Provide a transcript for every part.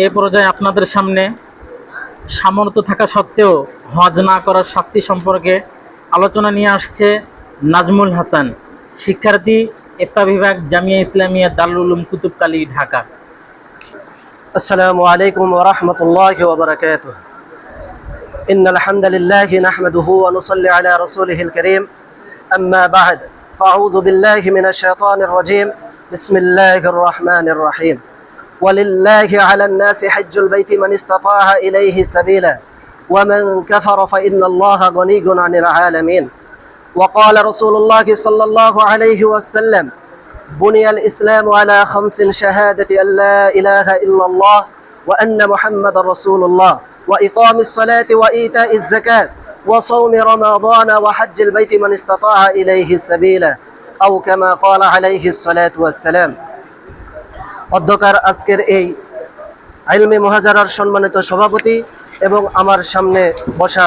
এ পর্যায়ে আপনাদের সামনে সামর্থ্য থাকা সত্ত্বেও হজ না করার শাস্তি সম্পর্কে আলোচনা নিয়ে আসছে নাজমুল হাসান, শিক্ষার্থী, ইফতা বিভাগ, জামিয়া ইসলামিয়া দারুল উলুম কুতুবখালী, ঢাকা। السلام عليكم ورحمة الله وبركاته. إن الحمد لله نحمده ونصلي على رسوله الكريم. أما بعد فأعوذ بالله من الشيطان الرجيم. بسم الله الرحمن الرحيم. ولله على الناس حج البيت من استطاع إليه سبيلا ومن كفر فإن الله غني عن العالمين. وقال رسول الله صلى الله عليه وسلم: بني الإسلام على 5 شهادة أن لا إله إلا الله وأن محمد رسول الله وإقام الصلاة وإيتاء الزكاة وصوم رمضان وحج البيت من استطاع إليه سبيلا أو كما قال عليه الصلاة والسلام. অধ্যকার আজকের এই ইলমে মুহাজারার সম্মানিত সভাপতি এবং আমার সামনে বসা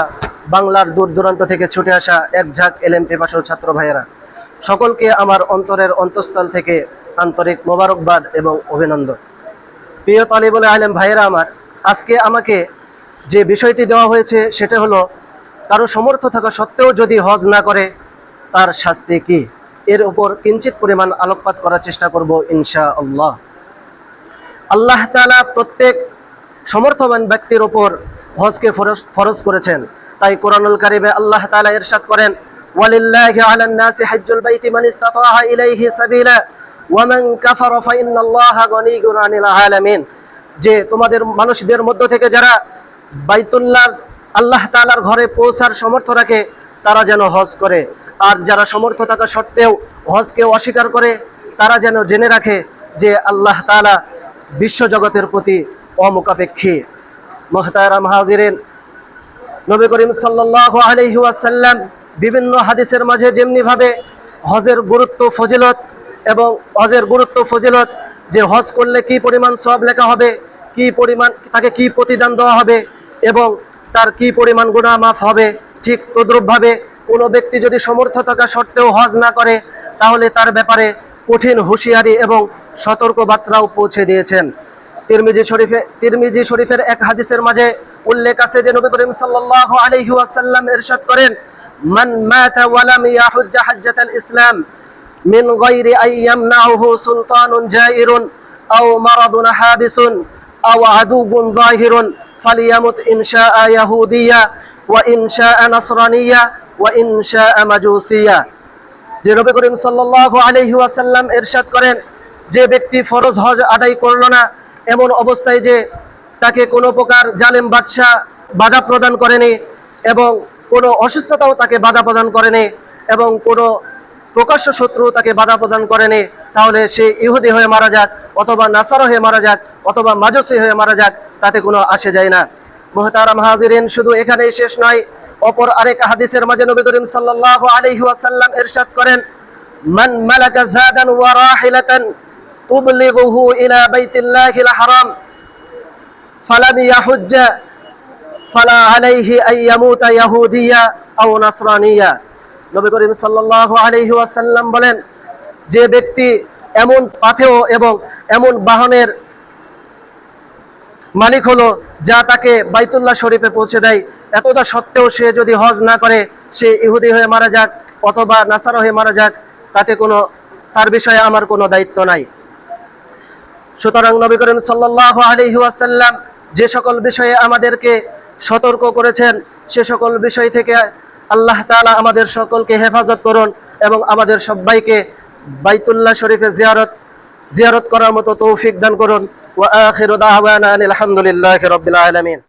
বাংলার দূর দূরান্ত থেকে ছুটে আসা এক ঝাঁক এলএম পিপাসু ছাত্র ভাইয়েরা, সকলকে আমার অন্তরের অন্তঃস্থল থেকে আন্তরিক মোবারকবাদ এবং অভিনন্দন। প্রিয় তালিবুল ইলম ভাইয়েরা আমার, আজকে আমাকে যে বিষয়টি দেওয়া হয়েছে সেটা হলো কারো সামর্থ্য থাকা সত্ত্বেও যদি হজ না করে তার শাস্তি কি, এর উপর কিঞ্চিত পরিমাণ আলোকপাত করার চেষ্টা করব ইনশাআল্লাহ। আল্লাহ তাআলা প্রত্যেক সমর্থবান ব্যক্তির উপর হজকে ফরজ করেছেন। তাই কোরআনুল কারিমে আল্লাহ তাআলা ইরশাদ করেন: ওয়ালিল্লাহি আলান নাসি হাজ্জুল বাইতি মান ইসতাতাআ ইলাইহি সাবিলা ওয়া মান কাফারা ফাইন্নাল্লাহা গনিয়্যুন আনিল আলামিন। যে তোমাদের মানুষদের মধ্য থেকে যারা বাইতুল্লাহ আল্লাহ তাআলার ঘরে পৌঁছার সামর্থ্য রাখে তারা যেন হজ করে, আর যারা সামর্থ্য থাকা সত্ত্বেও হজকে অস্বীকার করে তারা যেন জেনে রাখে যে আল্লাহ তাআলা বিশ্বজগতের প্রতি অমুখাপেক্ষী। মুহতারাম হাজিরিন, নবী করিম সাল্লাল্লাহু আলাইহি ওয়াসাল্লাম বিভিন্ন হাদিসের মাঝে যেমনিভাবে হজের গুরুত্ব ফজিলত এবং হজের গুরুত্ব ফজিলত, যে হজ করলে কি পরিমাণ সওয়াব লেখা হবে, কি পরিমাণ তাকে কি প্রতিদান দেওয়া হবে এবং তার কি পরিমাণ গুনাহ মাফ হবে, ঠিক তদ্রূপভাবে কোনো ব্যক্তি যদি সামর্থ্য থাকা সত্ত্বেও হজ না করে তাহলে তার ব্যাপারে কঠিন হুঁশিয়ারি এবং সতর্ক বার্তাও পৌঁছে দিয়েছেন। তিরমিজি শরীফের এক হাদিসের মাঝে উল্লেখ আছে যে নবী করিম সাল্লাল্লাহু আলাইহি ওয়াসাল্লাম ইরশাদ করেন: মান মাতা ওয়া লাম ইয়াহুজ্জ হাজ্জাতাল ইসলাম মিন গায়রি আন ইয়ামনাহু সুলতানুন জাইরুন আও মারাদুন হাবিসুন আও আদুউন যাহিরুন ফালিয়ামুত ইনশাআ ইয়াহুদিয়া ওয়া ইনশাআ নাসরানিয়া ওয়া ইনশাআ মাজুসিয়া। যে নবী করিম সাল্লাল্লাহু আলাইহি ওয়াসাল্লাম ইরশাদ করেন, যে ব্যক্তি ফরজ হজ আদায় করলো না এমন অবস্থায় যে তাকে কোনো প্রকার জালেম বাদশা বাধা প্রদান করেনি এবং কোনো অসুস্থতাও তাকে বাধা প্রদান করেনি এবং কোনো প্রকাশ্য শত্রু তাকে বাধা প্রদান করেনি, তাহলে সে ইহুদি হয়ে মারা যাক অথবা নাসারা হয়ে মারা যাক অথবা মাজুসি হয়ে মারা যাক, তাতে কোনো আসে যায় না। মুহতারাম হাজিরিন, শুধু এখানেই শেষ নয়, অপর আরেক হাদিসের মাঝে নবী করিম সাল্লাল্লাহু আলাইহি ওয়াসাল্লাম ইরশাদ করেন: মান মালাকা যাদান ওয়া রাহিলাতান তুবলিগুহু ইলা বাইতিল্লাহিল হারাম ফালাম ইয়াহুজ্জা ফালা আলাইহি আন ইয়ামুতা ইয়াহুদিয়া আও নাসরানিয়া। নবী করিম সাল্লাল্লাহু আলাইহি ওয়াসাল্লাম বলেন, যে ব্যক্তি এমন পাথেয় এবং এমন বাহনের মালিক হলো যা তাকে বাইতুল্লাহ শরীফে পৌঁছে দেয়, এতটা সত্ত্বেও সে যদি হজ না করে সে ইহুদি হয়ে মারা যাক অথবা নাসারা হয়ে মারা যাক, তাতে কোনো তার বিষয়ে আমার কোনো দায়িত্ব নাই। সুতরাং নবী করিম সাল্লাল্লাহু আলাইহি ওয়াসাল্লাম যে সকল বিষয়ে আমাদেরকে সতর্ক করেছেন সে সকল বিষয় থেকে আল্লাহ তাআলা আমাদের সকলকে হেফাজত করুন এবং আমাদের সবাইকে বাইতুল্লাহ শরীফে জিয়ারত করার মতো তৌফিক দান করুন। ওয়া আখিরু দাওয়ানা আলহামদুলিল্লাহি রাব্বিল আলামিন।